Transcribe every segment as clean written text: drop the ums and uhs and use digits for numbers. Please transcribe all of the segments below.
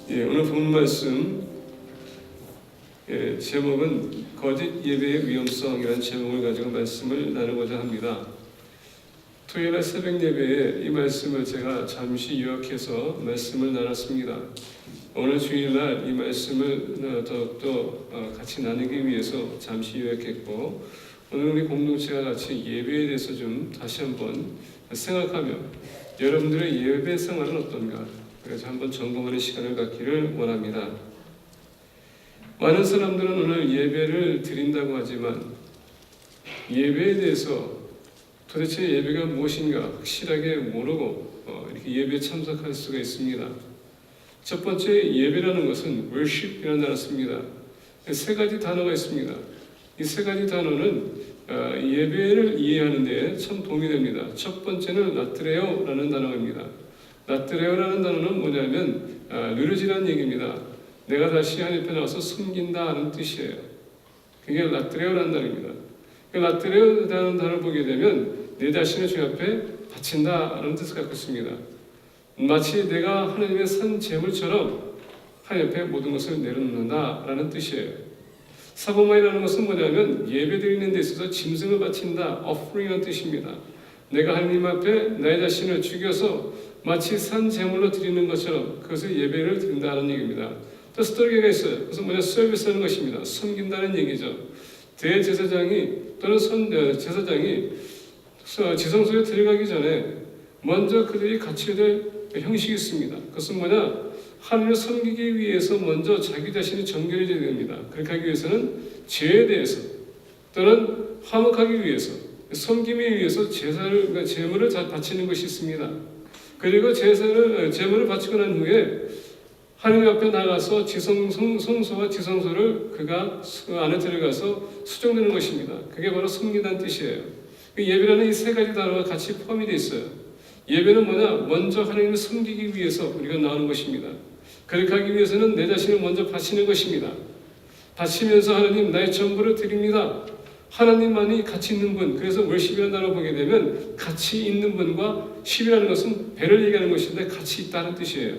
오늘 본 말씀 제목은 거짓 예배의 위험성이라는 제목을 가지고 말씀을 나누고자 합니다. 토요일 새벽 예배에 이 말씀을 제가 잠시 요약해서 말씀을 나눴습니다. 오늘 주일날 이 말씀을 더욱더 같이 나누기 위해서 잠시 요약했고, 오늘 우리 공동체가 같이 예배에 대해서 좀 다시 한번 생각하며 여러분들의 예배 생활은 어떤가, 그래서 한번 점검하는 시간을 갖기를 원합니다. 많은 사람들은 오늘 예배를 드린다고 하지만 예배에 대해서 도대체 예배가 무엇인가 확실하게 모르고 이렇게 예배에 참석할 수가 있습니다. 첫 번째, 예배라는 것은 worship이라는 단어가 있습니다. 세 가지 단어가 있습니다. 이 세 가지 단어는 예배를 이해하는 데 참 도움이 됩니다. 첫 번째는 라트레오라는 단어입니다. 라트레오라는 단어는 뭐냐면 누르지라는 얘기입니다. 내가 다시 하나님 앞에 나와서 숨긴다 하는 뜻이에요. 그게 라트레오라는 단어입니다. 라트레오라는 단어를 보게 되면 내 자신을 주님 앞에 바친다 하는 뜻을 갖고 있습니다. 마치 내가 하나님의 산 제물처럼 하나님 앞에 모든 것을 내려놓는다 라는 뜻이에요. 사보마이라는 것은 뭐냐면 예배드리는 데 있어서 짐승을 바친다, offering이라는 뜻입니다. 내가 하나님 앞에 나의 자신을 죽여서 마치 산 제물로 드리는 것처럼 그것을 예배를 드린다는 얘기입니다. 또 스토리가 있어요. 그것은 뭐냐, 서비스하는 것입니다. 섬긴다는 얘기죠. 대제사장이 또는 제사장이 지성소에 들어가기 전에 먼저 그들이 갖춰야 될 형식이 있습니다. 그것은 뭐냐, 하나님을 섬기기 위해서 먼저 자기 자신이 정결해져야 됩니다. 그렇게 하기 위해서는 죄에 대해서 또는 화목하기 위해서, 섬김을 위해서 제물을 바치는 것이 있습니다. 그리고 제물을 바치고 난 후에 하나님 앞에 나가서 성소와 지성소를 그가 그 안에 들어가서 수종되는 것입니다. 그게 바로 섬기다는 뜻이에요. 예배라는 이 세 가지 단어가 같이 포함이 되어 있어요. 예배는 뭐냐, 먼저 하나님을 섬기기 위해서 우리가 나오는 것입니다. 그렇게 하기 위해서는 내 자신을 먼저 바치는 것입니다. 바치면서 하나님, 나의 전부를 드립니다. 하나님만이 가치 있는 분, 그래서 월십이라는 단어를 보게 되면 가치 있는 분과 십이라는 것은 배를 얘기하는 것인데 가치 있다는 뜻이에요.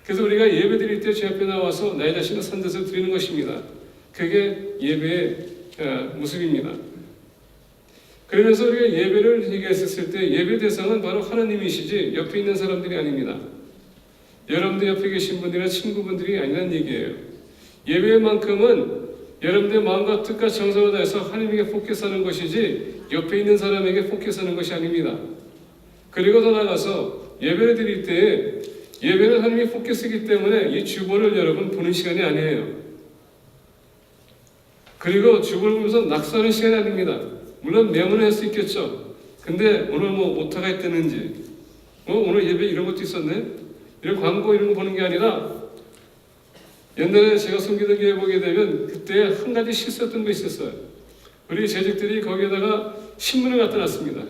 그래서 우리가 예배 드릴 때 주 앞에 나와서 나의 자신을 산뜻을 드리는 것입니다. 그게 예배의 모습입니다. 그러면서 우리가 예배를 얘기했을 때 예배 대상은 바로 하나님이시지 옆에 있는 사람들이 아닙니다. 여러분들 옆에 계신 분들이나 친구분들이 아니라는 얘기예요. 예배만큼은 여러분들의 마음과 뜻과 정성을 다해서 하나님에게 포커스하는 것이지 옆에 있는 사람에게 포커스하는 것이 아닙니다. 그리고 더 나아가서 예배를 드릴 때 예배는 하나님이 포커스이기 때문에 이 주보를 여러분 보는 시간이 아니에요. 그리고 주보를 보면서 낙서하는 시간이 아닙니다. 물론 메모는 할 수 있겠죠. 근데 오늘 뭐 오타가 있다는지 오늘 예배 이런 것도 있었네, 이런 광고 이런 거 보는 게 아니라, 옛날에 제가 섬기던 교회 보게 되면 그때 한 가지 실수했던 거 있었어요. 우리 재직들이 거기에다가 신문을 갖다 놨습니다.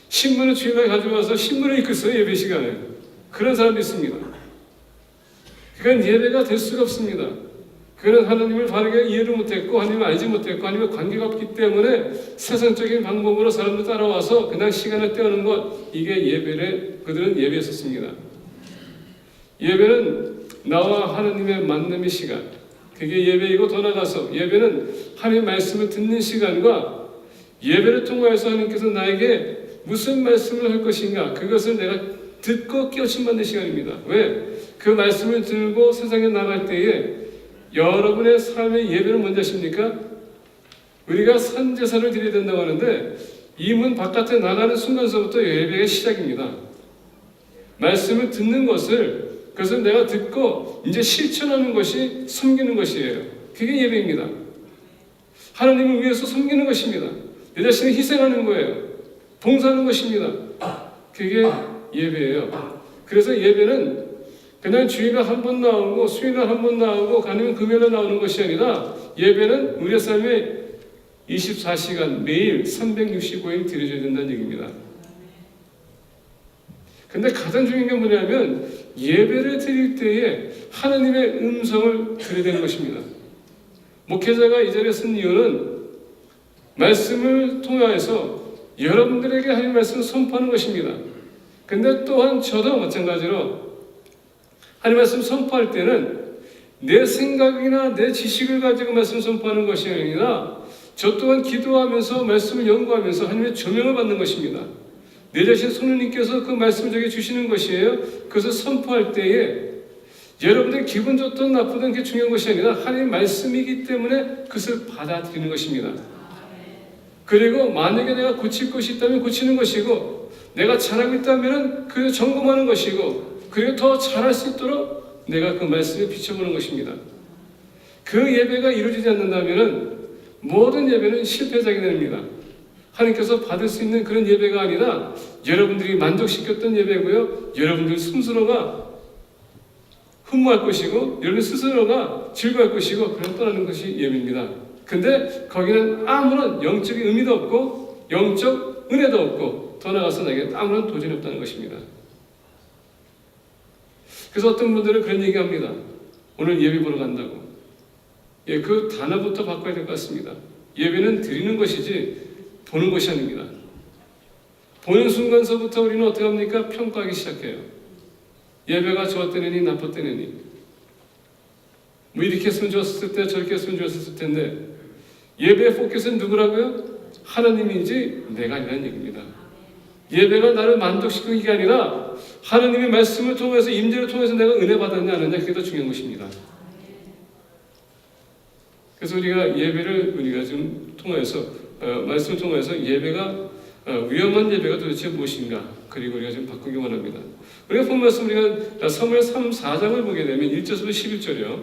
신문을 주일날 가져와서 신문을 읽고 있어요, 예배 시간에. 그런 사람도 있습니다. 그건 예배가 될 수가 없습니다. 그는 하나님을 바르게 이해를 못했고 하나님을 알지 못했고 하나님과 관계가 없기 때문에 세상적인 방법으로 사람들 따라와서 그냥 시간을 때우는 것, 이게 예배를 그들은 예배했었습니다. 예배는 나와 하나님의 만남의 시간, 그게 예배이고, 더 나아가서 예배는 하나님의 말씀을 듣는 시간과 예배를 통하여서 하나님께서 나에게 무슨 말씀을 할 것인가, 그것을 내가 듣고 깨우침받는 시간입니다. 왜? 그 말씀을 들고 세상에 나갈 때에 여러분의 삶의 예배는 뭔지 아십니까? 우리가 산제사를 드려야 된다고 하는데 이 문 바깥에 나가는 순간서부터 예배의 시작입니다. 말씀을 듣는 것을, 그것을 내가 듣고 이제 실천하는 것이 섬기는 것이에요. 그게 예배입니다. 하나님을 위해서 섬기는 것입니다. 내 자신을 희생하는 거예요. 봉사하는 것입니다. 그게 예배예요. 그래서 예배는 그냥 주일에 한 번 나오고 수요일에 한 번 나오고 아니면 금요일에 나오는 것이 아니라, 예배는 우리의 삶에 24시간 매일 365일 드려져야 된다는 얘기입니다. 근데 가장 중요한 게 뭐냐면 예배를 드릴 때에 하나님의 음성을 들어야 되는 것입니다. 목회자가 이 자리에 쓴 이유는 말씀을 통하여서 여러분들에게 하나님의 말씀을 선포하는 것입니다. 근데 또한 저도 마찬가지로 하나님 말씀 선포할 때는 내 생각이나 내 지식을 가지고 말씀 선포하는 것이 아니라 저 또한 기도하면서 말씀을 연구하면서 하나님의 조명을 받는 것입니다. 내 자신 성령님께서 그 말씀을 저에게 주시는 것이에요. 그것을 선포할 때에 여러분들 기분 좋든 나쁘든 그게 중요한 것이 아니라 하나님의 말씀이기 때문에 그것을 받아들이는 것입니다. 그리고 만약에 내가 고칠 것이 있다면 고치는 것이고, 내가 잘하고 있다면 그 점검하는 것이고, 그리고 더 잘할 수 있도록 내가 그 말씀에 비춰보는 것입니다. 그 예배가 이루어지지 않는다면 모든 예배는 실패작이 됩니다. 하나님께서 받을 수 있는 그런 예배가 아니라 여러분들이 만족시켰던 예배고요, 여러분들 스스로가 흠모할 것이고 여러분 스스로가 즐거워할 것이고 그냥 떠나는 것이 예배입니다. 근데 거기는 아무런 영적인 의미도 없고 영적 은혜도 없고 더 나아가서 나에게 아무런 도전이 없다는 것입니다. 그래서 어떤 분들은 그런 얘기합니다. 오늘 예배 보러 간다고. 예, 그 단어부터 바꿔야 될 것 같습니다. 예배는 드리는 것이지 보는 것이 아닙니다. 보는 순간서부터 우리는 어떻게 합니까? 평가하기 시작해요. 예배가 좋았다느니 나빴다느니, 뭐 이렇게 했으면 좋았을 때 저렇게 했으면 좋았을 텐데, 예배의 포커스는 누구라고요? 하나님인지 내가 아니라는 얘기입니다. 예배가 나를 만족시키는 게 아니라 하나님의 말씀을 통해서, 임재를 통해서 내가 은혜 받았냐 안 했냐, 그게 더 중요한 것입니다. 그래서 우리가 예배를 우리가 좀 통해서 말씀을 통해서 예배가 위험한 예배가 도대체 무엇인가, 그리고 우리가 좀 바꾸기 원합니다. 우리가 본 말씀, 우리가 사무엘 3, 4장을 보게 되면 1절부터 11절이요.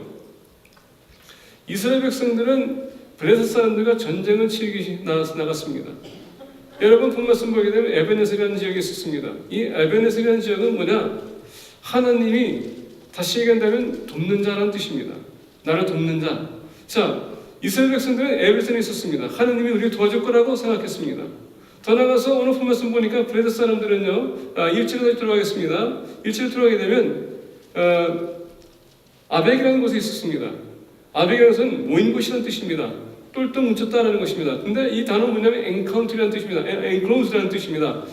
이스라엘 백성들은 블레셋 사람들과 전쟁을 치르기 나갔습니다. 여러분 본 말씀 보게 되면 에베네셀이라는 지역이 있었습니다. 이 에베네셀이라는 지역은 뭐냐? 하나님이 다시 얘기한다면 돕는 자라는 뜻입니다. 나를 돕는 자. 자, 이스라엘 백성들은 에베네셀에 있었습니다. 하나님이 우리를 도와줄 거라고 생각했습니다. 더 나가서 오늘 본 말씀 보니까 블레셋 사람들은요, 1절에 들어가겠습니다. 1절에 들어가게 되면 아벡이라는 곳에 있었습니다. 아벡이라는 것은 모인 곳이라는 뜻입니다. 똘똘 뭉쳤다는 것입니다. 근데 이 단어는 뭐냐면 엔카운트라는 뜻입니다. 엔클로즈라는 뜻입니다.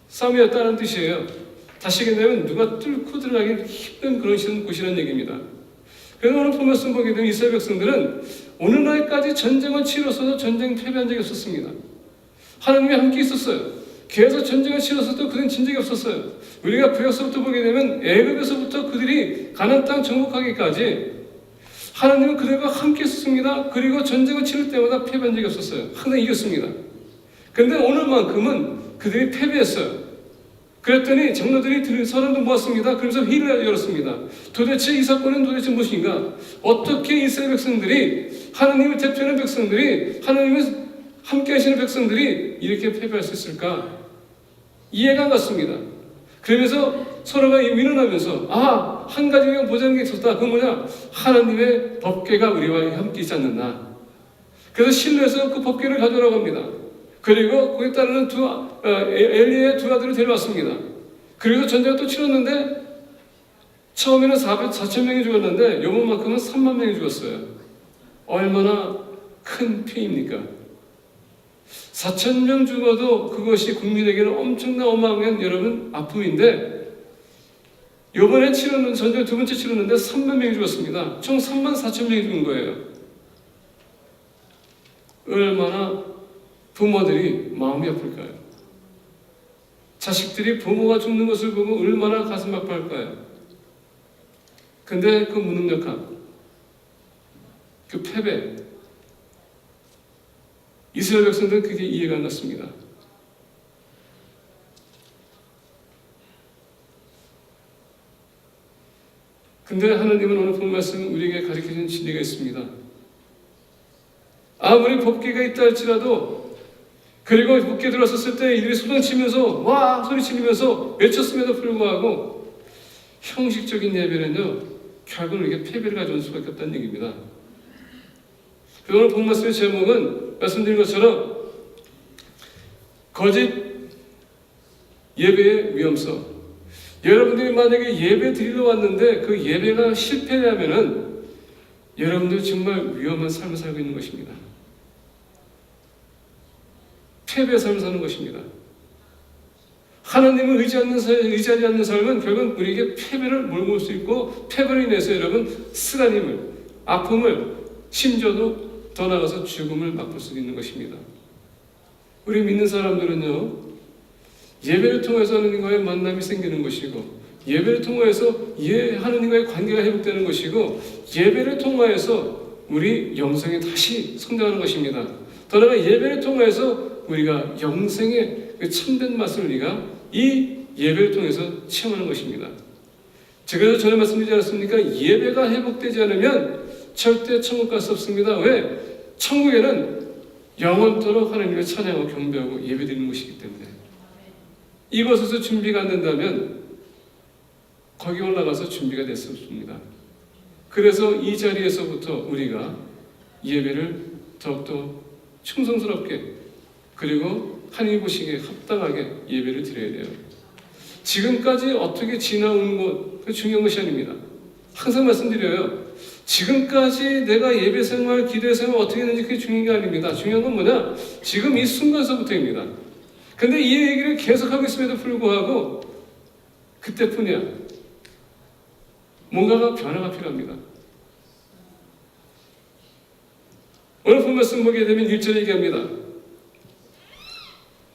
싸움이었다는 뜻이에요. 다시 얘기하면 누가 뚫고 들어가기 힘든 그런 곳이라는 얘기입니다. 그래서 오늘 본 말씀 보게 되면 이스라엘 백성들은 오늘날까지 전쟁을 치러서도 전쟁 패배한 적이 없었습니다. 하나님이 함께 있었어요. 계속 전쟁을 치러서도 그들은 진 적이 없었어요. 우리가 구약서부터 보게 되면 애굽에서부터 그들이 가나안 땅 정복하기까지 하나님은 그들과 함께 있었습니다. 그리고 전쟁을 치를 때마다 패배한 적이 없었어요. 항상 이겼습니다. 그런데 오늘만큼은 그들이 패배했어요. 그랬더니 장로들이 서론도 모았습니다. 그러면서 회의를 열었습니다. 도대체 이 사건은 도대체 무엇인가? 어떻게 이스라엘 백성들이, 하나님을 대표하는 백성들이, 하나님을 함께 하시는 백성들이 이렇게 패배할 수 있을까? 이해가 안 갔습니다. 그러면서 서로가 민원하면서 한 가지 보자는 게 있었다. 그건 뭐냐? 하나님의 법궤가 우리와 함께 있지 않느냐. 그래서 실로에서 그 법궤를 가져오라고 합니다. 그리고 거기에 따르는 엘리의 두 아들을 데려왔습니다. 그리고 전쟁을 또 치렀는데 처음에는 4,000명이 죽었는데 요번만큼은 3만 명이 죽었어요. 얼마나 큰 피해입니까? 4,000명 죽어도 그것이 국민에게는 엄청난 어마어마한 여러분 아픔인데, 요번에 치르는 전쟁 두 번째 치렀는데 3만 명이 죽었습니다. 총 34,000명이 죽은 거예요. 얼마나 부모들이 마음이 아플까요? 자식들이 부모가 죽는 것을 보고 얼마나 가슴 아파할까요? 근데 그 무능력함, 그 패배, 이스라엘 백성들은 그게 이해가 안 갔습니다. 근데 하나님은 오늘 본 말씀 우리에게 가르치는 진리가 있습니다. 아무리 법궤가 있다 할지라도, 그리고 법궤 들어섰을 때 이들이 소동치면서 와 소리치면서 외쳤음에도 불구하고 형식적인 예배는요, 결국은 우리에게 패배를 가져올 수밖에 없다는 얘기입니다. 오늘 본 말씀의 제목은 말씀드린 것처럼 거짓 예배의 위험성. 여러분들이 만약에 예배 드리러 왔는데 그 예배가 실패하면은 여러분들 정말 위험한 삶을 살고 있는 것입니다. 패배의 삶을 사는 것입니다. 하나님을 의지하지 않는 삶은 결국은 우리에게 패배를 몰고 올 수 있고, 패배로 인해서 여러분 쓰라림을, 아픔을, 심지어도 더 나아가서 죽음을 맛볼 수 있는 것입니다. 우리 믿는 사람들은요, 예배를 통해서 하나님과의 만남이 생기는 것이고, 예배를 통해서 하나님과의 관계가 회복되는 것이고, 예배를 통해서 우리 영성이 다시 성장하는 것입니다. 더 나아가 예배를 통해서 우리가 영생의 그 참된 맛을 우리가 이 예배를 통해서 체험하는 것입니다. 제가 전에 말씀드리지 않았습니까? 예배가 회복되지 않으면 절대 천국 갈 수 없습니다. 왜? 천국에는 영원토록 하나님을 찬양하고 경배하고 예배드리는 것이기 때문에. 이곳에서 준비가 안 된다면 거기 올라가서 준비가 될 수 없습니다. 그래서 이 자리에서부터 우리가 예배를 더욱더 충성스럽게, 그리고 하나님 보시기에 합당하게 예배를 드려야 돼요. 지금까지 어떻게 지나온 것, 그 중요한 것이 아닙니다. 항상 말씀드려요. 지금까지 내가 예배 생활, 기도 생활 어떻게 했는지 그게 중요한 게 아닙니다. 중요한 건 뭐냐? 지금 이 순간서부터입니다. 근데 이 얘기를 계속하고 있음에도 불구하고 그때뿐이야. 뭔가가 변화가 필요합니다. 오늘 본 말씀 보게 되면 1절에 얘기합니다.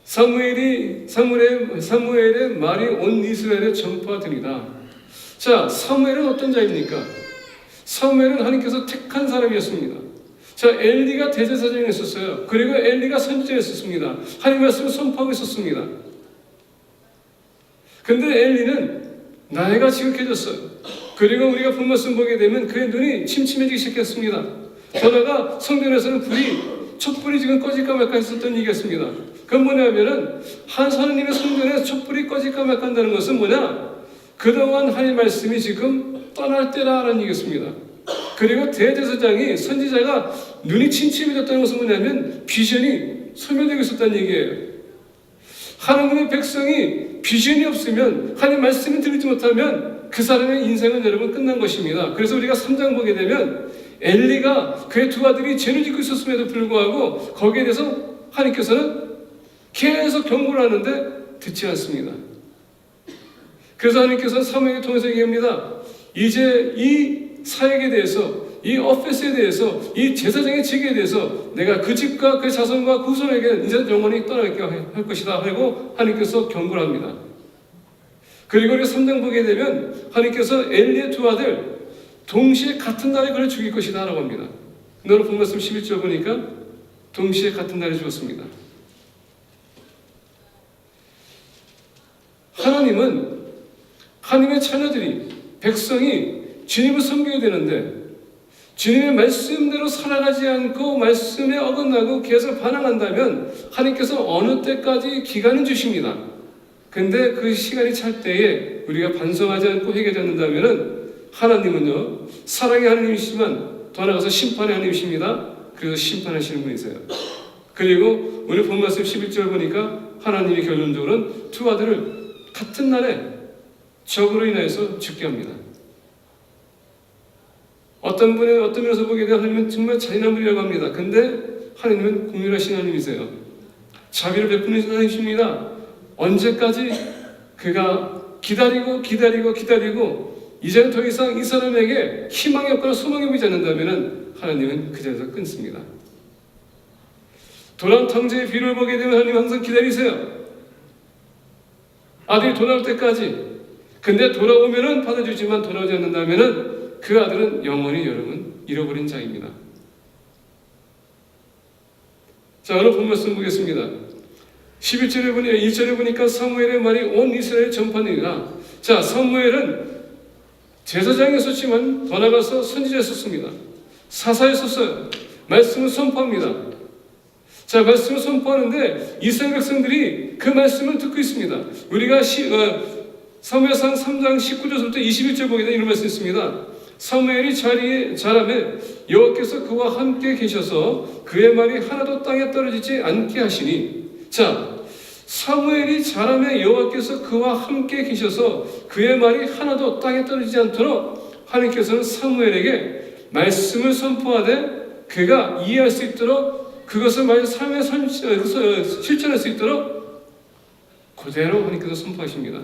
사무엘의 말이 온 이스라엘에 전파되리라. 자, 사무엘은 어떤 자입니까? 사무엘은 하나님께서 택한 사람이었습니다. 자, 엘리가 대제사장이었어요. 그리고 엘리가 선지자였습니다. 하나님 말씀을 선포하고 있었습니다. 근데 엘리는 나이가 지극해졌어요. 그리고 우리가 본 말씀 보게 되면 그의 눈이 침침해지기 시작했습니다. 더나가 성전에서는 촛불이 지금 꺼질까 말까 했었던 얘기였습니다. 그건 뭐냐면은 하나님의 성전에 촛불이 꺼질까 말까 한다는 것은 뭐냐? 그동안 하나님 말씀이 지금 떠날 때라는 얘기였습니다. 그리고 대제사장이, 선지자가 눈이 침침해졌다는 것은 뭐냐면 비전이 소멸되고 있었다는 얘기예요. 하나님의 백성이 비전이 없으면, 하나님 말씀을 들리지 못하면 그 사람의 인생은 여러분 끝난 것입니다. 그래서 우리가 3장 보게 되면 엘리가 그의 두 아들이 죄를 짓고 있었음에도 불구하고 거기에 대해서 하나님께서는 계속 경고를 하는데 듣지 않습니다. 그래서 하나님께서는 사무엘을 통해서 얘기합니다. 이제 이 사역에 대해서, 이 오피스에 대해서, 이 제사장의 직에 대해서 내가 그 집과 그 자손과 그 후손에게 이제 영원히 떠나게 할 것이다 하고 하나님께서 경고를 합니다. 그리고 우리 3장 보게 되면 하나님께서 엘리의 두 아들 동시에 같은 날에 그를 죽일 것이다 라고 합니다. 오늘 본 말씀 11절 보니까 동시에 같은 날에 죽었습니다. 하나님은, 하나님의 자녀들이, 백성이 주님을 섬겨야 되는데 주님의 말씀대로 살아가지 않고 말씀에 어긋나고 계속 반항한다면 하나님께서 어느 때까지 기간을 주십니다. 근데 그 시간이 찰 때에 우리가 반성하지 않고 회개하지 않는다면 하나님은요, 사랑의 하나님이시지만 더 나아가서 심판의 하나님이십니다. 그래서 심판하시는 분이세요. 그리고 오늘 본 말씀 11절 보니까 하나님이 결론적으로는 두 아들을 같은 날에 적으로 인해서 죽게 합니다. 어떤 면에서 보게 되면 하나님은 정말 잔인한 분이라고 합니다. 근데 하나님은 긍휼하신 하나님이세요. 자비를 베푸는 하나님이십니다. 언제까지 그가 기다리고 이제는 더 이상 이 사람에게 희망이 없거나 소망이 보이지 않는다면 하나님은 그 자리에서 끊습니다. 돌아온 탕자의 비를 보게 되면 하나님 항상 기다리세요. 아들이 돌아올 때까지. 근데 돌아오면은 받아주지만 돌아오지 않는다면은 그 아들은 영원히 여러분 잃어버린 자입니다. 자, 오늘 본 말씀 보겠습니다. 1절에 보니까 사무엘의 말이 온 이스라엘 전파니라. 자, 사무엘은 제사장이었지만 더 나가서 선지자였습니다. 사사였어요. 말씀을 선포합니다. 자, 말씀을 선포하는데 이스라엘 백성들이 그 말씀을 듣고 있습니다. 우리가 사무엘상 3장 19절부터 21절 보게 되면 이런 말씀이 있습니다. 사무엘이 자라매 여호와께서 그와 함께 계셔서 그의 말이 하나도 땅에 떨어지지 않게 하시니. 자, 사무엘이 자라매 여호와께서 그와 함께 계셔서 그의 말이 하나도 땅에 떨어지지 않도록 하나님께서는 사무엘에게 말씀을 선포하되 그가 이해할 수 있도록 그것을 삶에 실천할 수 있도록 그대로 하나님께서 선포하십니다.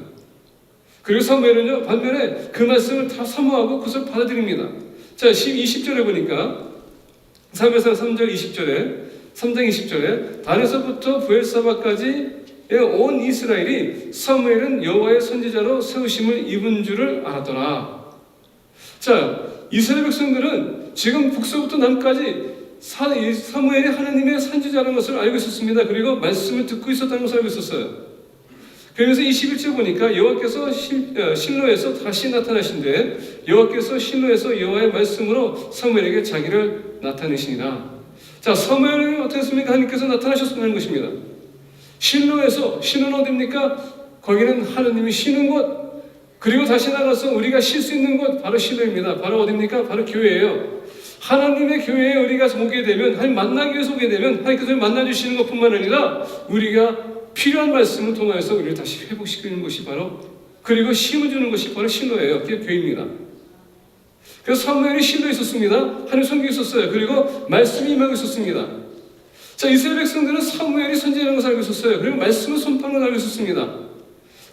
그리고 사무엘은요, 반면에 그 말씀을 다 사모하고 그것을 받아들입니다. 자, 20절에 보니까 사무엘상 3장 20절에 단에서부터 브엘사바까지 온 이스라엘이 사무엘은 여호와의 선지자로 세우심을 입은 줄을 알았더라. 자, 이스라엘 백성들은 지금 북서부터 남까지 사무엘이 하나님의 선지자라는 것을 알고 있었습니다. 그리고 말씀을 듣고 있었다는 것을 알고 있었어요. 그래서 21절 보니까 여호와께서 실로에서 다시 나타나신데 여호와께서 실로에서 여호와의 말씀으로 사무엘에게 자기를 나타내시니라. 자, 사무엘이 어떻게 했습니까? 하나님께서 나타나셨다는 것입니다. 실로에서, 실로는 어디입니까? 거기는 하나님이 쉬는 곳, 그리고 다시 나가서 우리가 쉴 수 있는 곳, 바로 실로입니다. 바로 어디입니까? 바로 교회예요. 하나님의 교회에 우리가 오게 되면, 하나님 만나기 위해서 오게 되면 하나님께서 만나주시는 것뿐만 아니라 우리가 필요한 말씀을 통하여서 우리를 다시 회복시키는 것이 바로, 그리고 힘을 주는 것이 바로 실로예요. 그게 교회입니다. 그래서 사무엘이 실로에 있었습니다. 하나님 성경에 있었어요. 그리고 말씀이 임하고 있었습니다. 자, 이스라엘 백성들은 사무엘이 선지자라는 것을 알고 있었어요. 그리고 말씀을 선포하는 것을 알고 있었습니다.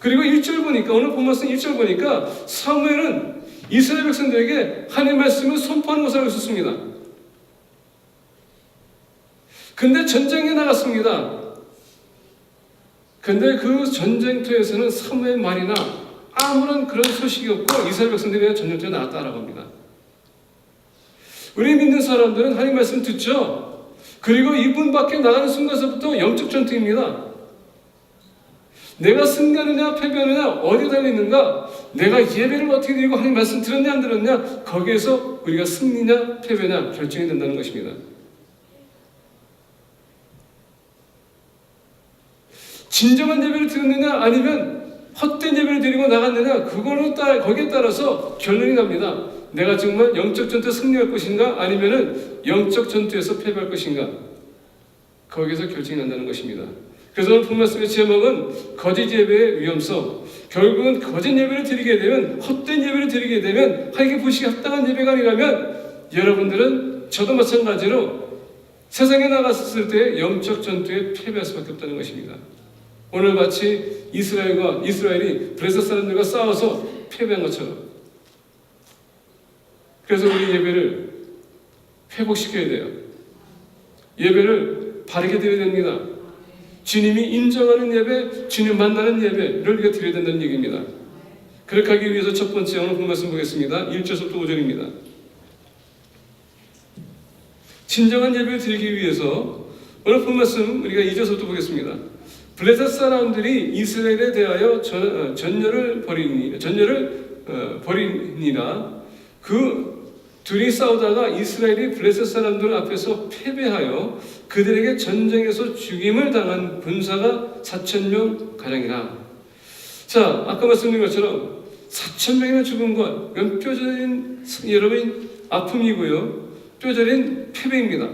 그리고 1절 보니까, 오늘 본문씀 1절 보니까 사무엘은 이스라엘 백성들에게 하나님의 말씀을 선포하는 것을 알고 있었습니다. 근데 전쟁에 나갔습니다. 근데 그 전쟁터에서는 사무엘 말이나 아무런 그런 소식이 없고 이스라엘 백성들이 그냥 전쟁터에 나갔다라고 합니다. 우리 믿는 사람들은 하나님 말씀 듣죠. 그리고 이분 밖에 나가는 순간서부터 영적 전투입니다. 내가 승리하느냐 패배하느냐 어디에 달려있는가, 내가 예배를 어떻게 드리고 하나님 말씀 들었냐 안 들었냐, 거기에서 우리가 승리냐 패배냐 결정이 된다는 것입니다. 진정한 예배를 드렸느냐 아니면 헛된 예배를 드리고 나갔느냐, 거기에 따라서 결론이 납니다. 내가 정말 영적 전투에 승리할 것인가 아니면은 영적 전투에서 패배할 것인가, 거기에서 결정이 난다는 것입니다. 그래서 오늘 본 말씀의 제목은 거짓 예배의 위험성. 결국은 거짓 예배를 드리게 되면, 헛된 예배를 드리게 되면, 하나님께 보시기에 합당한 예배가 아니라면 여러분들은 저도 마찬가지로 세상에 나갔을 때 영적 전투에 패배할 수밖에 없다는 것입니다. 오늘 마치 이스라엘이 브레스 사람들과 싸워서 패배한 것처럼. 그래서 우리 예배를 회복시켜야 돼요. 예배를 바르게 드려야 됩니다. 주님이 인정하는 예배, 주님 만나는 예배를 우리가 드려야 된다는 얘기입니다. 그렇게 하기 위해서 첫 번째 오늘 본 말씀 보겠습니다. 1절부터 5절입니다. 진정한 예배를 드리기 위해서 오늘 본 말씀 우리가 2절부터 보겠습니다. 블레셋 사람들이 이스라엘에 대하여 전열을 벌이니라. 그 둘이 싸우다가 이스라엘이 블레셋 사람들 앞에서 패배하여 그들에게 전쟁에서 죽임을 당한 군사가 4,000명 가량이라. 자, 아까 말씀드린 것처럼 4,000명이나 죽은 것, 이건 뼈저린 여러분 아픔이고요, 뼈저린 패배입니다.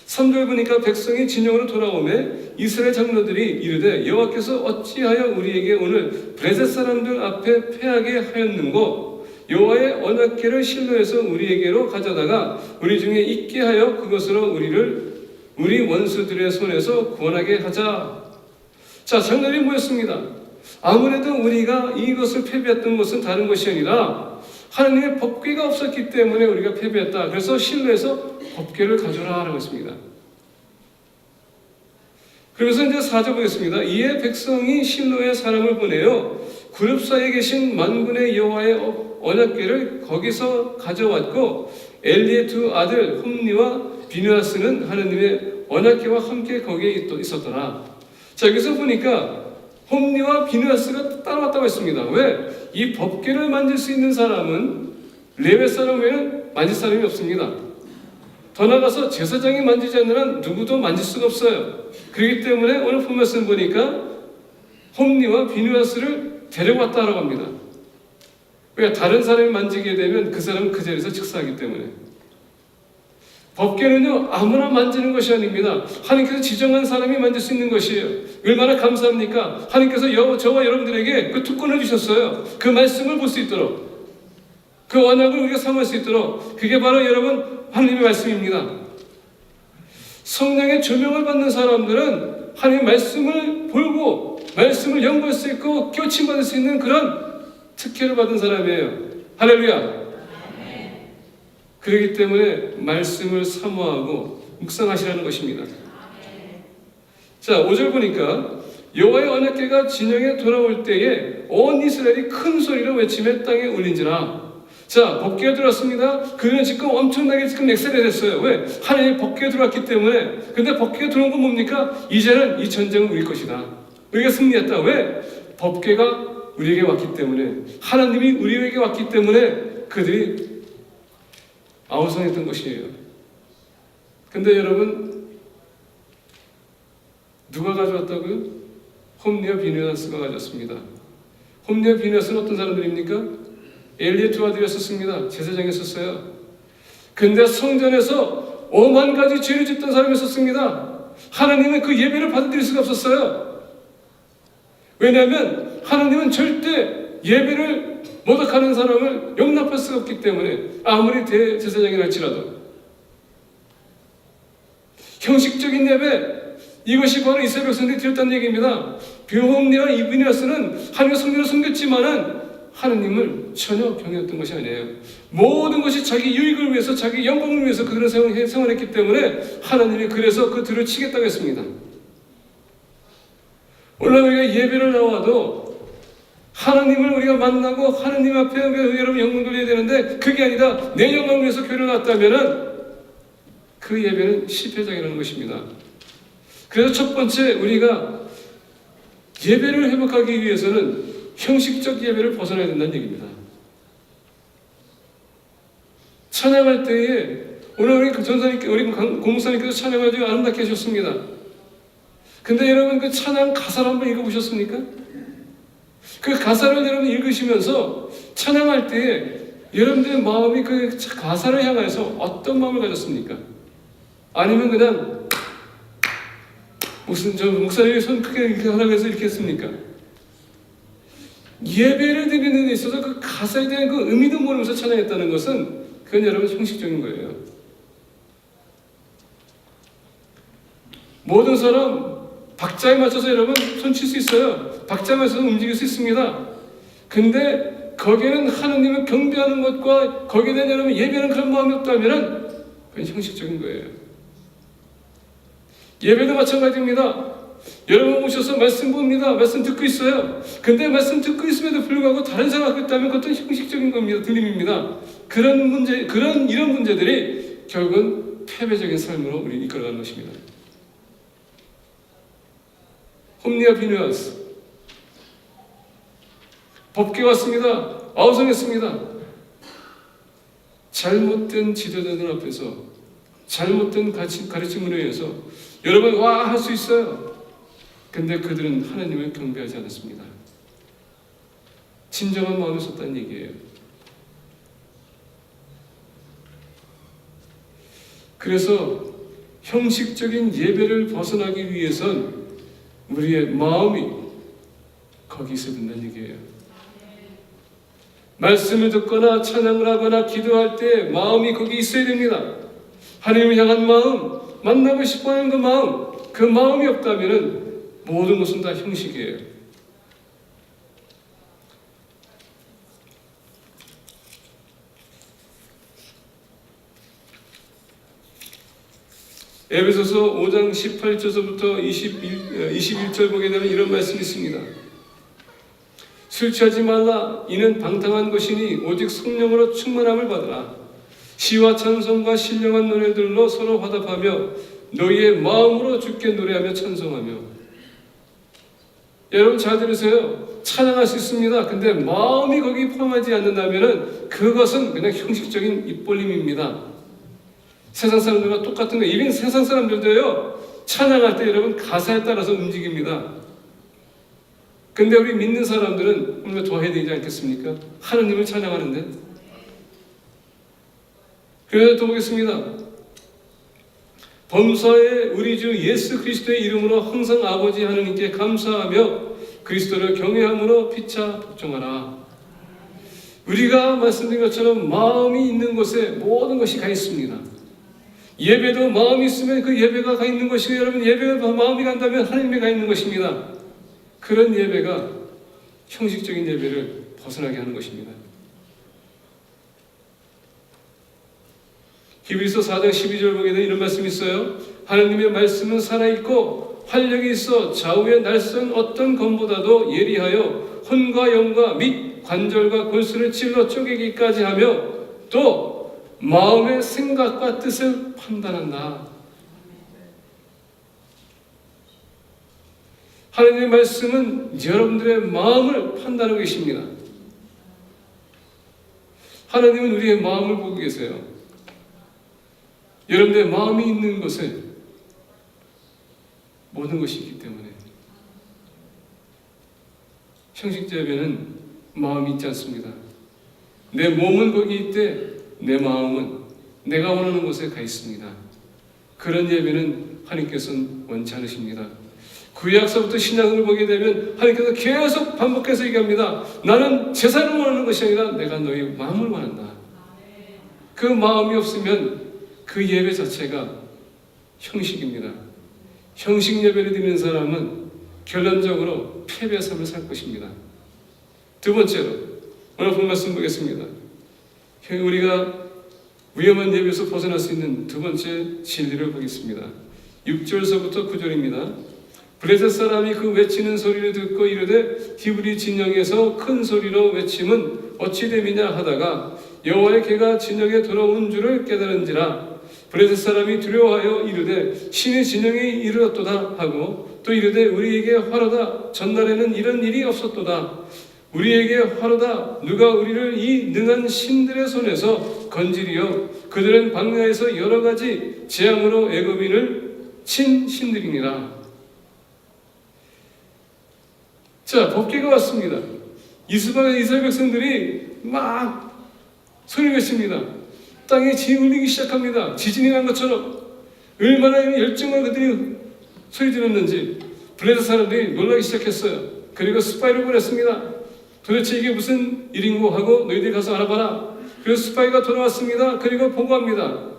3절 보니까 백성이 진영으로 돌아오매 이스라엘 장로들이 이르되 여호와께서 어찌하여 우리에게 오늘 블레셋 사람들 앞에 패하게 하였는고, 여호와의 언약궤를 실로에서 우리에게로 가져다가 우리 중에 있게 하여 그것으로 우리 원수들의 손에서 구원하게 하자. 자, 장로들이 모였습니다. 아무래도 우리가 이것을 패배했던 것은 다른 것이 아니라 하나님의 법궤가 없었기 때문에 우리가 패배했다. 그래서 실로에서 법궤를 가져라 라고 했습니다. 그래서 이제 4절 보겠습니다. 이에 백성이 실로에 사람을 보내어 그룹 사이에 계신 만군의 여호와의 언약궤를 거기서 가져왔고, 엘리의 두 아들 홈니와 비느하스는 하나님의 언약궤와 함께 거기에 있었더라. 자, 여기서 보니까 홈니와 비느하스가 따라왔다고 했습니다. 왜? 이 법궤를 만질 수 있는 사람은 레위 사람 외에는 만질 사람이 없습니다. 더 나아가서 제사장이 만지지 않는 한 누구도 만질 수가 없어요. 그렇기 때문에 오늘 본 말씀 보니까 홈니와 비느하스를 데려왔다라고 합니다. 그러니까 다른 사람이 만지게 되면 그 사람은 그 자리에서 즉사하기 때문에. 법궤는요, 아무나 만지는 것이 아닙니다. 하나님께서 지정한 사람이 만질 수 있는 것이에요. 얼마나 감사합니까? 하나님께서 저와 여러분들에게 그 특권을 주셨어요. 그 말씀을 볼 수 있도록, 그 언약을 우리가 삼을 수 있도록. 그게 바로 여러분 하나님의 말씀입니다. 성령의 조명을 받는 사람들은 하나님의 말씀을 보고 말씀을 연구할 수 있고 교침받을 수 있는 그런 특혜를 받은 사람이에요. 할렐루야. 그렇기 때문에 말씀을 사모하고 묵상하시라는 것입니다. 자, 5절 보니까 여호와의 언약궤가 진영에 돌아올 때에 온 이스라엘이 큰 소리로 외치며 땅에 울린지라. 자, 법궤가 들어왔습니다. 그들은 지금 엄청나게 지금 엑셀이 됐어요. 왜? 하나님이 법궤가 들어왔기 때문에. 근데 법궤가 들어온 건 뭡니까? 이제는 이 전쟁은 우리 것이다. 우리가 승리했다. 왜? 법궤가 우리에게 왔기 때문에, 하나님이 우리에게 왔기 때문에 그들이 아우성했던 것이에요. 근데 여러분, 누가 가져왔다고요? 홈리와 비느하스가 가져왔습니다. 홈리와 비느하스는 어떤 사람들입니까? 엘리의 두 아들이었습니다. 제사장이었어요. 근데 성전에서 5만 가지 죄를 짓던 사람이었습니다. 하나님은 그 예배를 받아들일 수가 없었어요. 왜냐하면 하나님은 절대 예배를 모독하는 사람을 용납할 수가 없기 때문에, 아무리 대제사장이라 할지라도. 형식적인 예배, 이것이 바로 이스라엘 백성들이 드렸다는 얘기입니다. 홈리와 비느하스는 하나님의 성전을 섬겼지만은 하나님을 전혀 경외했던 것이 아니에요. 모든 것이 자기 유익을 위해서, 자기 영광을 위해서 그들은 생활했기 때문에 하나님이 그래서 그들을 치겠다고 했습니다. 오늘 우리가 예배를 나와도 하나님을 우리가 만나고 하나님 앞에 여러분 영광 돌려야 되는데, 그게 아니라 내 영광을 위해서 교회를 나왔다면은 그 예배는 실패작이라는 것입니다. 그래서 첫 번째, 우리가 예배를 회복하기 위해서는 형식적 예배를 벗어나야 된다는 얘기입니다. 찬양할 때에 오늘 우리 전사님께, 우리 공무사님께서 찬양을 아주 아름답게 하셨습니다. 근데 여러분 그 찬양 가사를 한번 읽어보셨습니까? 그 가사를 여러분 읽으시면서 찬양할 때에 여러분들의 마음이 그 가사를 향해서 어떤 마음을 가졌습니까? 아니면 그냥 무슨 저 목사님이 손 크게 이렇게 하라고 해서 이렇게 했습니까? 예배를 드리는 데 있어서 그 가사에 대한 그 의미도 모르면서 찬양했다는 것은 그건 여러분 형식적인 거예요. 모든 사람 박자에 맞춰서 여러분 손칠 수 있어요. 박자에 맞춰서 움직일 수 있습니다. 근데 거기에는 하나님을 경배하는 것과 거기에 대한 여러분 예배는 그런 마음이 없다면 그건 형식적인 거예요. 예배도 마찬가지입니다. 여러분 오셔서 말씀 봅니다. 말씀 듣고 있어요. 근데 말씀 듣고 있음에도 불구하고 다른 생각이 있다면 그것도 형식적인 겁니다. 들림입니다. 이런 문제들이 결국은 패배적인 삶으로 우리 이끌어가는 것입니다. 홈리와 비느하스, 법궤 왔습니다. 아우성했습니다. 잘못된 지도자들 앞에서, 잘못된 가르침으로 의해서 여러분 와 할 수 있어요. 근데 그들은 하나님을 경배하지 않았습니다. 진정한 마음이 없었다는 얘기예요. 그래서 형식적인 예배를 벗어나기 위해선 우리의 마음이 거기 있어야 된다는 얘기예요. 말씀을 듣거나 찬양을 하거나 기도할 때 마음이 거기 있어야 됩니다. 하나님을 향한 마음, 만나고 싶어하는 그 마음이 없다면 모든 것은 다 형식이에요. 에베소서 5장 18절부터 21절 보게 되면 이런 말씀이 있습니다. 술 취하지 말라. 이는 방탕한 것이니 오직 성령으로 충만함을 받으라. 시와 찬송과 신령한 노래들로 서로 화답하며 너희의 마음으로 주께 노래하며 찬송하며. 여러분 잘 들으세요. 찬양할 수 있습니다. 근데 마음이 거기 포함하지 않는다면 그것은 그냥 형식적인 입벌림입니다. 세상 사람들과 똑같은 거예요. 이런 세상 사람들도요, 찬양할 때 여러분 가사에 따라서 움직입니다. 근데 우리 믿는 사람들은 우리가 도와야 되지 않겠습니까? 하나님을 찬양하는데. 그래서 또 보겠습니다. 범사에 우리 주 예수 그리스도의 이름으로 항상 아버지 하나님께 감사하며 그리스도를 경외함으로 피차 복종하라. 우리가 말씀드린 것처럼 마음이 있는 곳에 모든 것이 가 있습니다. 예배도 마음이 있으면 그 예배가 가 있는 것이고, 여러분 예배가 마음이 간다면 하나님이 가 있는 것입니다. 그런 예배가 형식적인 예배를 벗어나게 하는 것입니다. 히브리서 4장 12절 보게 되면 이런 말씀이 있어요. 하나님의 말씀은 살아있고 활력이 있어 좌우에 날선 어떤 검보다도 예리하여 혼과 영과 및 관절과 골수를 찔러 쪼개기까지 하며 또 마음의 생각과 뜻을 판단한다. 하나님의 말씀은 여러분들의 마음을 판단하고 계십니다. 하나님은 우리의 마음을 보고 계세요. 여러분들의 마음이 있는 곳에 모든 것이 있기 때문에 형식 예배는 마음이 있지 않습니다. 내 몸은 거기 있되 내 마음은 내가 원하는 곳에 가 있습니다. 그런 예배는 하나님께서는 원치 않으십니다. 구약서부터 신약을 보게 되면 하나님께서 계속 반복해서 얘기합니다. 나는 제사를 원하는 것이 아니라 내가 너희 마음을 원한다. 그 마음이 없으면 그 예배 자체가 형식입니다. 형식 예배를 드리는 사람은 결론적으로 패배의 삶을 살 것입니다. 두 번째로 오늘 본 말씀 보겠습니다. 우리가 위험한 예배에서 벗어날 수 있는 두 번째 진리를 보겠습니다. 6절서부터 9절입니다. 블레셋 사람이 그 외치는 소리를 듣고 이르되 히브리 진영에서 큰 소리로 외침은 어찌 됨이냐 하다가 여호와의 개가 진영에 돌아온 줄을 깨달은지라. 블레셋 사람이 두려워하여 이르되 신의 진영에 이르렀도다 하고 또 이르되 우리에게 화로다 전날에는 이런 일이 없었도다. 우리에게 화로다 누가 우리를 이 능한 신들의 손에서 건지리요 그들은 광야에서 여러 가지 재앙으로 애굽인을 친 신들이니라. 자, 법궤가 왔습니다. 이스라엘 백성들이 막 소리를 외칩니다. 땅에 지진이 울리기 시작합니다. 지진이 난 것처럼 얼마나 열정을 그들이 소리 지르는지 블레셋 사람들이 놀라기 시작했어요. 그리고 스파이를 보냈습니다. 도대체 이게 무슨 일인고 하고 너희들이 가서 알아봐라. 그래서 스파이가 돌아왔습니다. 그리고 보고합니다.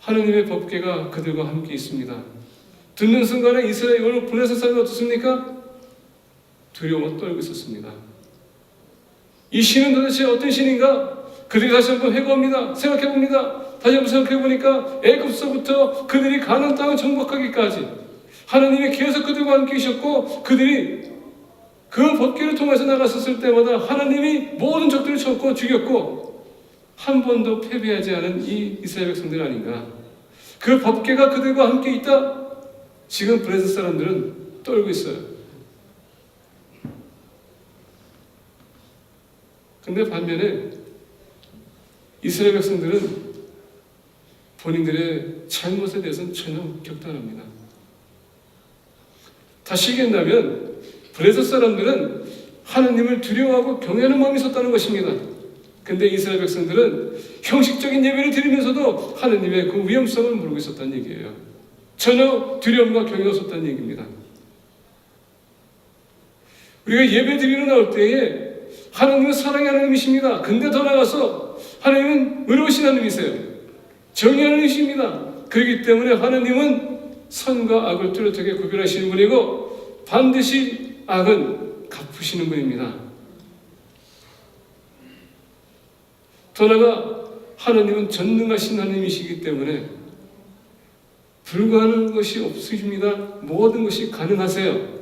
하느님의 법궤가 그들과 함께 있습니다. 듣는 순간에 이스라엘 오늘 블레셋 사람이 어떻습니까? 두려워 떨고 있었습니다. 이 신은 도대체 어떤 신인가? 그들이 다시 한번 회고합니다. 생각해봅니다. 다시 한번 생각해보니까 애굽서부터 그들이 가나안 땅을 정복하기까지 하나님이 계속 그들과 함께 계셨고 그들이 그 법궤를 통해서 나갔었을 때마다 하나님이 모든 적들을 쳤고 죽였고 한 번도 패배하지 않은 이 이스라엘 백성들 아닌가. 그 법궤가 그들과 함께 있다. 지금 블레셋 사람들은 떨고 있어요. 근데 반면에 이스라엘 백성들은 본인들의 잘못에 대해서는 전혀 격단합니다. 다시 얘기한다면 블레셋 사람들은 하나님을 두려워하고 경외하는 마음이 있었다는 것입니다. 근데 이스라엘 백성들은 형식적인 예배를 드리면서도 하나님의 그 위험성을 모르고 있었다는 얘기예요. 전혀 두려움과 경외가 없었다는 얘기입니다. 우리가 예배 드리러 나올 때에 하나님은 사랑의 하나님이십니다. 근데 더 나아가서 하나님은 의로우신 하나님이세요. 정의하는 하나님이십니다. 그렇기 때문에 하나님은 선과 악을 뚜렷하게 구별하시는 분이고 반드시 악은 갚으시는 분입니다. 더 나아가 하나님은 전능하신 하나님이시기 때문에 불가능한 것이 없으십니다. 모든 것이 가능하세요.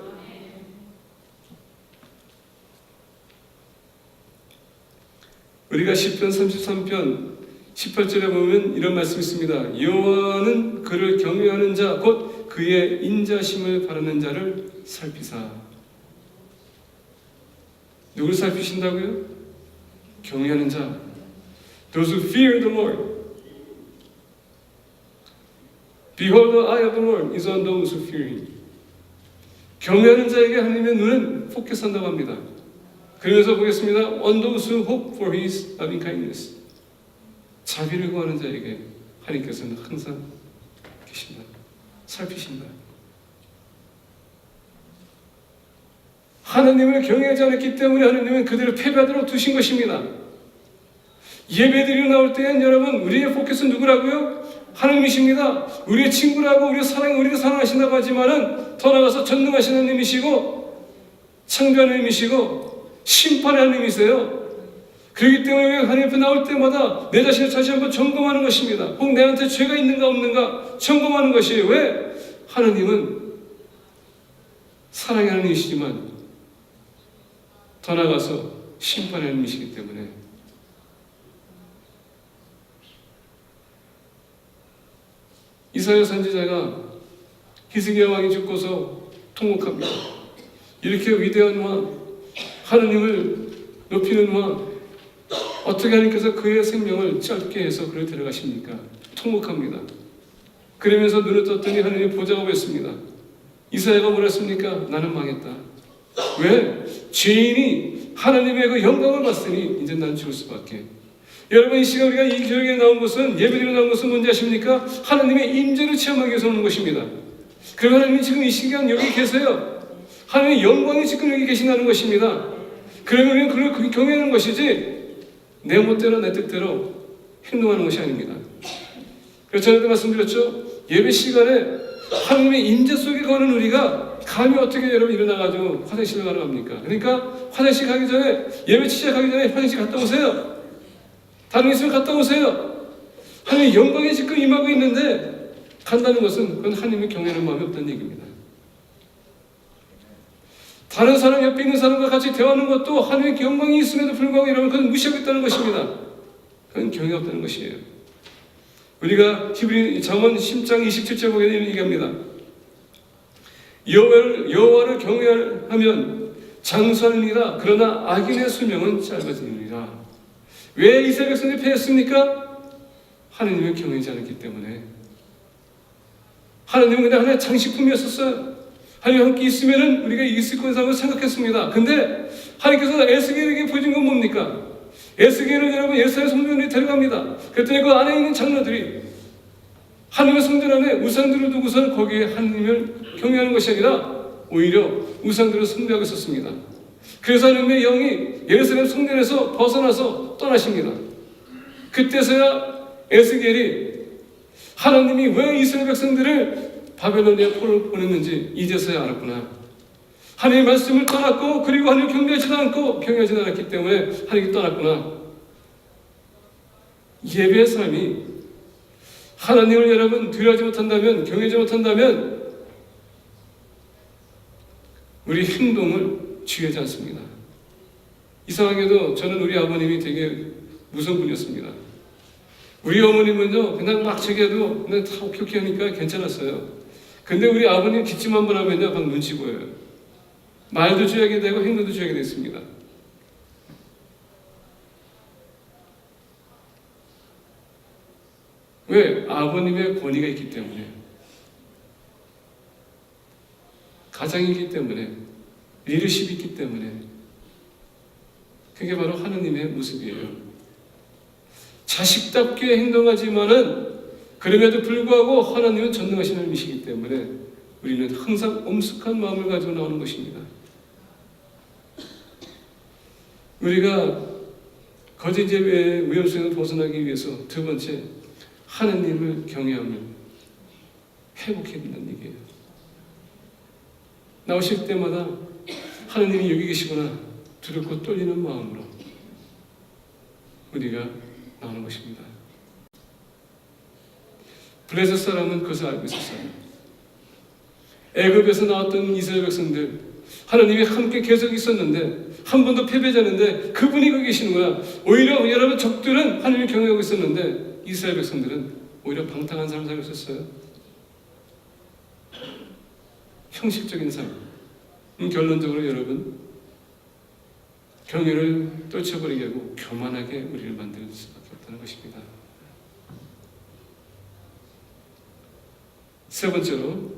우리가 시편 33편 18절에 보면 이런 말씀이 있습니다. 여호와는 그를 경외하는 자 곧 그의 인자심을 바라는 자를 살피사. 누구를 살피신다고요? 경외하는 자. Those who fear the Lord. Behold, the eye of the Lord is on those who fear Him. 경외하는 자에게 하나님의 눈은 포커스한다고 합니다. 그러면서 보겠습니다. On those who hope for His loving kindness. 자비를 구하는 자에게 하나님께서는 항상 계신다. 살피신다. 하나님을 경외하지 않았기 때문에 하나님은 그들을 패배하도록 두신 것입니다. 예배드리러 나올 때엔 여러분 우리의 포커스는 누구라고요? 하나님이십니다. 우리의 친구라고 우리를 사랑하신다고 하지만은 더 나아가서 전능하신 하나님이시고 창조하는 하나님이시고 심판의 하나님이세요. 그렇기 때문에 하나님 앞에 나올 때마다 내 자신을 다시 한번 점검하는 것입니다. 혹 내한테 죄가 있는가 없는가 점검하는 것이에요. 왜? 하나님은 사랑의 하나님이시지만 더 나아가서 심판의 하나님이시기 때문에 이사야 선지자가 히스기야 왕이 죽고서 통곡합니다. 이렇게 위대한 왕, 하나님을 높이는 왕, 어떻게 하나님께서 그의 생명을 짧게 해서 그를 데려가십니까? 통곡합니다. 그러면서 눈을 떴더니 하나님이 보좌가 보였습니다. 이사야가 뭐라 했습니까? 나는 망했다. 왜? 죄인이 하나님의 그 영광을 봤으니 이제 난 죽을 수밖에. 여러분, 이 시간 우리가 이 교회에 나온 것은, 예배드리러 나온 것은 뭔지 아십니까? 하나님의 임재를 체험하기 위해서 오는 것입니다. 그리고 하나님이 지금 이 시간 여기 계세요. 하나님의 영광이 지금 여기 계신다는 것입니다. 그러면 우리는 그걸 경외하는 것이지 내 멋대로 내 뜻대로 행동하는 것이 아닙니다. 그래서 전에도 말씀드렸죠. 예배 시간에 하나님의 임재 속에 거는 우리가 감히 어떻게 여러분 일어나가지고 화장실을 가러 갑니까? 그러니까 화장실 가기 전에, 예배 시작하기 전에 화장실 갔다 오세요. 다른 게 있으면 갔다 오세요. 하나님의 영광이 지금 임하고 있는데 간다는 것은 그건 하나님을 경외하는 마음이 없다는 얘기입니다. 다른 사람 옆에 있는 사람과 같이 대화하는 것도 하나님의 영광이 있음에도 불구하고 이러면 그건 무시하고 있다는 것입니다. 그건 경외 없다는 것이에요. 우리가 히브리 잠언 10장 27절 보게 되는 얘기합니다. 여호와를 경외하면 장수하느니라. 그러나 악인의 수명은 짧아지느니라. 왜 이스라엘 백성들이 패했습니까? 하나님을 경외하지 않았기 때문에. 하나님은 그냥 하나의 장식품이었었어요. 하나님 함께 있으면 우리가 이길 수 있다고 생각했습니다. 근데 하나님께서 에스겔에게 보여준 건 뭡니까? 에스겔을 여러분 예루살렘 성전에 데려갑니다. 그랬더니 그 안에 있는 장로들이 하나님의 성전 안에 우상들을 두고서 거기에 하나님을 경외하는 것이 아니라 오히려 우상들을 숭배하고 있었습니다. 그래서 하나님의 영이 예루살렘 성전에서 벗어나서 떠나십니다. 그때서야 에스겔이 하나님이 왜 이스라엘 백성들을 바벨론에 포로를 보냈는지 이제서야 알았구나. 하나님의 말씀을 떠났고 그리고 하나님을 경외하지도 않았기 때문에 하나님이 떠났구나. 예배의 삶이 하나님을 여러분 두려워하지 못한다면, 경외하지 못한다면 우리 행동을 주의하지 않습니다. 이상하게도 저는 우리 아버님이 되게 무서운 분이었습니다. 우리 어머님은요 그냥 막 저기해도 그냥 다 오케이 하니까 괜찮았어요. 근데 우리 아버님 기침 한번 하면요 막 눈치 보여요. 말도 주의하게 되고 행동도 주의하게 됐습니다. 왜? 아버님의 권위가 있기 때문에, 가장이기 때문에, 리더십이 있기 때문에. 그게 바로 하나님의 모습이에요. 자식답게 행동하지만은 그럼에도 불구하고 하나님은 전능하신 하나님이시기 때문에 우리는 항상 엄숙한 마음을 가지고 나오는 것입니다. 우리가 거짓 예배의 위험성을 벗어나기 위해서 두 번째, 하나님을 경외함을 회복해야 된다는 얘기예요. 나오실 때마다 하나님이 여기 계시구나 두렵고 떨리는 마음으로 우리가 나오는 것입니다. 블레셋 사람은 그것을 알고 있었어요. 애굽에서 나왔던 이스라엘 백성들, 하나님이 함께 계속 있었는데 한 번도 패배하지 않는데 그분이 거기 계시는구나. 오히려 여러분 적들은 하나님을 경외하고 있었는데 이스라엘 백성들은 오히려 방탕한 삶을 살고 있었어요. 형식적인 삶. 결론적으로 여러분 경외를 떨쳐버리게 하고 교만하게 우리를 만들 수밖에 없다는 것입니다. 세 번째로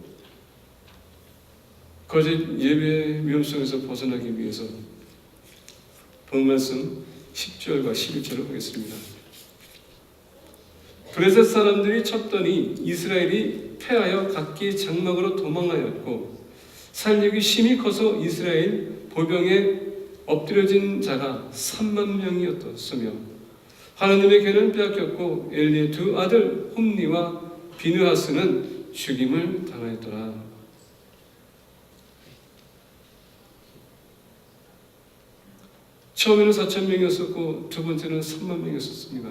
거짓 예배의 위험성에서 벗어나기 위해서 본 말씀 10절과 11절을 보겠습니다. 블레셋 사람들이 쳤더니 이스라엘이 패하여 각기 장막으로 도망하였고 살육이 심히 커서 이스라엘 보병에 엎드려진 자가 3만 명이었으며 하나님의 괴는 빼앗겼고 엘리의 두 아들 홈니와 비느하스는 죽임을 당하였더라. 처음에는 4,000명이었었고 두 번째는 3만 명이었습니다.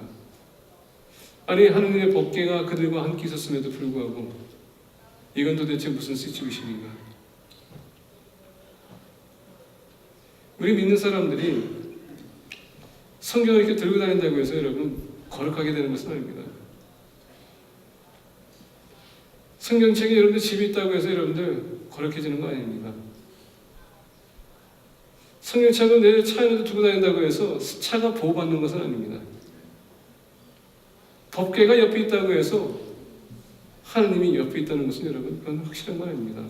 아니 하느님의 법궤가 그들과 함께 있었음에도 불구하고 이건 도대체 무슨 시츄에이션인가? 우리 믿는 사람들이 성경을 이렇게 들고 다닌다고 해서 여러분 거룩하게 되는 것은 아닙니다. 성경책이 여러분들 집에 있다고 해서 여러분들 거룩해지는 거 아닙니다. 성경책을 내 차 안에도 두고 다닌다고 해서 차가 보호받는 것은 아닙니다. 법궤가 옆에 있다고 해서 하나님이 옆에 있다는 것은 여러분 그건 확실한 거 아닙니다.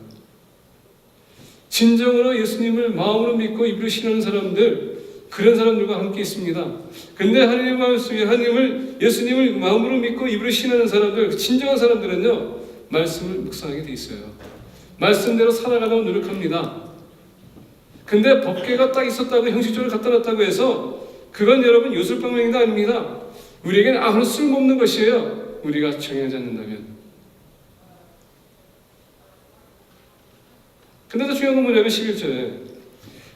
진정으로 예수님을 마음으로 믿고 입으로 신하는 사람들, 그런 사람들과 함께 있습니다. 근데 예수님을 마음으로 믿고 입으로 신하는 사람들, 진정한 사람들은요 말씀을 묵상하게 돼 있어요. 말씀대로 살아가려고 노력합니다. 근데 법궤가 딱 있었다고 형식적으로 갖다 놨다고 해서 그건 여러분 요술방망이도 아닙니다. 우리에게는 아무런 쓸모없는 것이에요. 우리가 정해지 않는다면. 근데 더 중요한 건 뭐냐면 11절에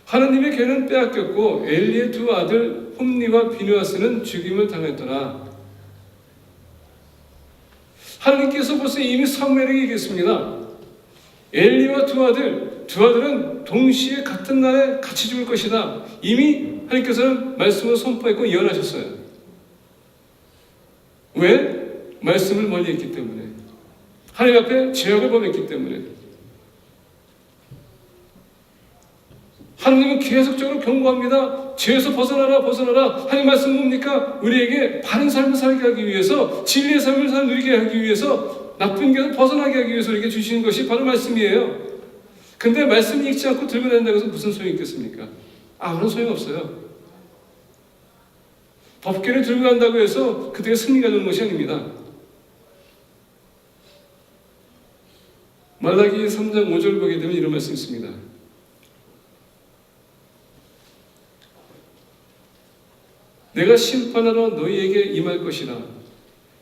하나님의 괴는 빼앗겼고 엘리의 두 아들 홈니와 비누아스는 죽임을 당했더라. 하나님께서 벌써 이미 사무엘에게 얘기했습니다. 엘리와 두 아들은 동시에 같은 날에 같이 죽을 것이다. 이미 하나님께서는 말씀을 선포했고 예언하셨어요. 왜? 말씀을 멀리 했기 때문에. 하나님 앞에 죄악을 범했기 때문에. 하나님은 계속적으로 경고합니다. 죄에서 벗어나라. 하나님 말씀은 뭡니까? 우리에게 바른 삶을 살게 하기 위해서, 진리의 삶을 누리게 하기 위해서, 나쁜 길에서 벗어나게 하기 위해서 우리에게 주시는 것이 바로 말씀이에요. 근데 말씀 읽지 않고 들고 다닌다고 해서 무슨 소용이 있겠습니까? 아무런 소용없어요. 법궤를 들고 간다고 해서 그들의 승리가 되는 것이 아닙니다. 말라기 3장 5절 보게 되면 이런 말씀이 있습니다. 내가 심판하러 너희에게 임할 것이라.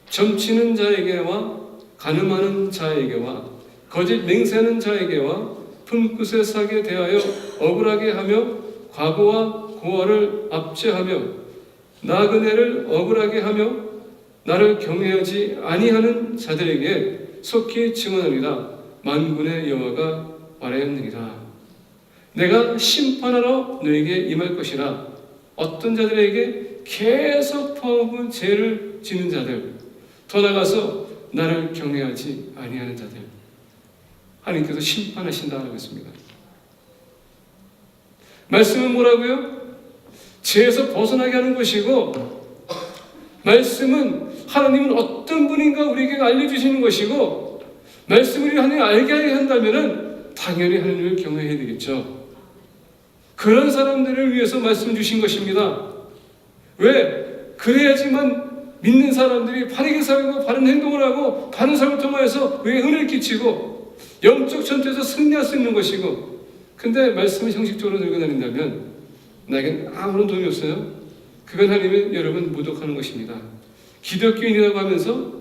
점치는 자에게와 간음하는 자에게와 거짓 맹세하는 자에게와 품끝에 사게 대하여 억울하게 하며 과부와 고아를 압제하며 나그네를 억울하게 하며 나를 경외하지 아니하는 자들에게 속히 증언하리라. 만군의 여호와가 말하였느니라. 내가 심판하러 너에게 임할 것이라. 어떤 자들에게 계속 범한 죄를 지는 자들, 더 나아가서 나를 경외하지 아니하는 자들, 하나님께서 심판하신다고 했습니다. 말씀은 뭐라고요? 죄에서 벗어나게 하는 것이고, 말씀은 하나님은 어떤 분인가 우리에게 알려주시는 것이고, 말씀을 하나님 알게 한다면 당연히 하나님을 경외해야 되겠죠. 그런 사람들을 위해서 말씀 주신 것입니다. 왜? 그래야지만 믿는 사람들이 바르게 살고 바른 행동을 하고 바른 삶을 통하여서 우리에게 은혜를 끼치고 영적 전투에서 승리할 수 있는 것이고, 근데 말씀을 형식적으로 들고 다닌다면 나에겐 아무런 도움이 없어요. 그건 하나님의 여러분 모독하는 것입니다. 기독교인이라고 하면서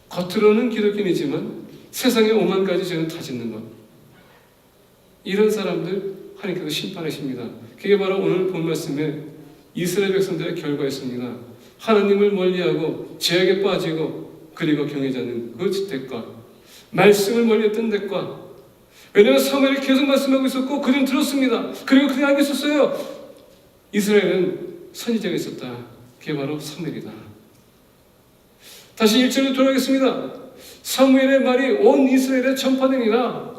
겉으로는 기독교인이지만 세상에 오만 가지 죄는 다 짓는 것, 이런 사람들 하나님께서 심판하십니다. 그게 바로 오늘 본 말씀의 이스라엘 백성들의 결과였습니다. 하나님을 멀리하고 죄악에 빠지고 그리고 경외하지 않는 그 대가, 말씀을 멀리했던 대가. 왜냐하면 사무엘이 계속 말씀하고 있었고 그들은 들었습니다. 그리고 그냥 알고 있었어요. 이스라엘은 선지자가 있었다. 그게 바로 사무엘이다. 다시 1절로 돌아가겠습니다. 사무엘의 말이 온 이스라엘에 전파되니라.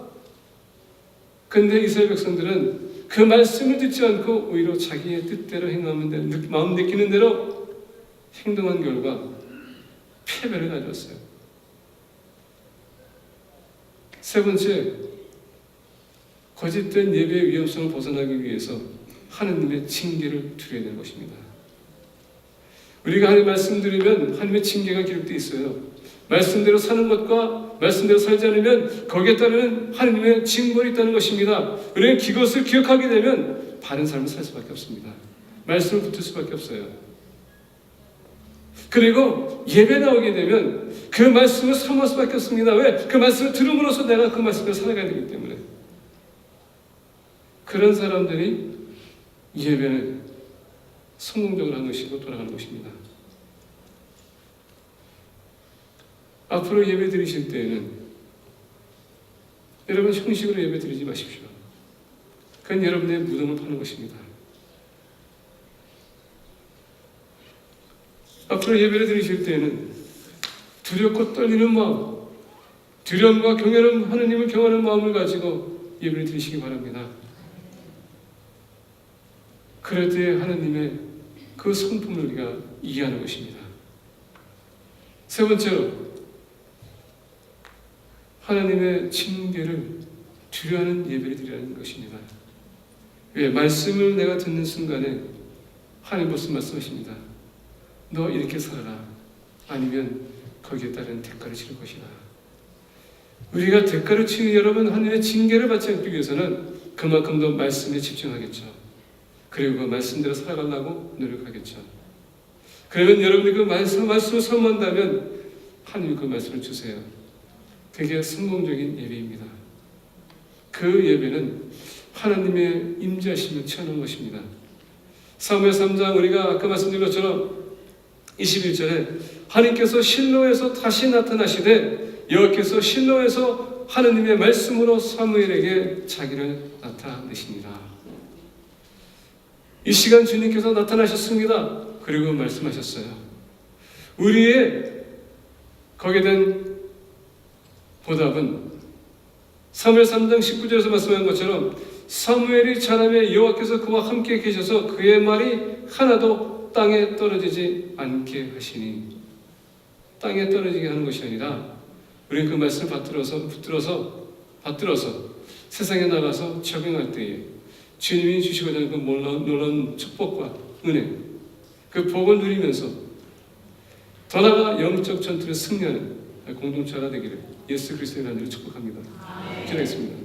근데 이스라엘 백성들은 그 말씀을 듣지 않고 오히려 자기의 뜻대로 행하면 되는, 마음 느끼는 대로 행동한 결과 패배를 가져왔어요. 세 번째, 거짓된 예배의 위험성을 벗어나기 위해서 하나님의 징계를 두려야 되는 것입니다. 우리가 하나님의 말씀 들으면 하나님의 징계가 기록되어 있어요. 말씀대로 사는 것과 말씀대로 살지 않으면 거기에 따르는 하나님의 징벌이 있다는 것입니다. 우리는 그것을 기억하게 되면 바른 삶을 살 수밖에 없습니다. 말씀을 붙을 수밖에 없어요. 그리고 예배 나오게 되면 그 말씀을 사모할 수밖에 없습니다. 왜? 그 말씀을 들음으로써 내가 그 말씀을 살아가야 되기 때문에. 그런 사람들이 예배를 성공적으로 하는 것이고 돌아가는 것입니다. 앞으로 예배 드리실 때에는 여러분 형식으로 예배 드리지 마십시오. 그건 여러분의 무덤을 파는 것입니다. 앞으로 예배를 드리실 때에는 두렵고 떨리는 마음, 두려움과 경외는 하느님을 경외하는 마음을 가지고 예배를 드리시기 바랍니다. 그럴 때 하느님의 그 성품을 우리가 이해하는 것입니다. 세 번째로 하나님의 징계를 두려워하는 예배를 드리라는 것입니다. 왜? 말씀을 내가 듣는 순간에 하나님 벌써 말씀하십니다. 너 이렇게 살아라. 아니면 거기에 따른 대가를 치를 것이다. 우리가 대가를 치는 여러분 하나님의 징계를 받지 않기 위해서는 그만큼 더 말씀에 집중하겠죠. 그리고 그 말씀대로 살아가려고 노력하겠죠. 그러면 여러분이 그 말씀을 선포한다면 하나님이 그 말씀을 주세요. 그게 성공적인 예배입니다. 그 예배는 하나님의 임재하심을 체험하는 것입니다. 사무엘 3장 우리가 아까 말씀드린 것처럼 21절에 하나님께서 실로에서 다시 나타나시되 여호와께서 실로에서 하나님의 말씀으로 사무엘에게 자기를 나타내시니라. 이 시간 주님께서 나타나셨습니다. 그리고 말씀하셨어요. 우리의 거기에 대한 보답은 사무엘 3장 19절에서 말씀한 것처럼 사무엘이 자라매 여호와께서 그와 함께 계셔서 그의 말이 하나도 땅에 떨어지지 않게 하시니, 땅에 떨어지게 하는 것이 아니라 우리는 그 말씀을 받들어서 세상에 나가서 적용할 때에 주님이 주시고자 하는 그 놀라운 축복과 은혜, 그 복을 누리면서 더 나아가 영적 전투를 승리하는 공동체가 되기를 예수 그리스도의 이름으로 축복합니다. 기도하겠습니다.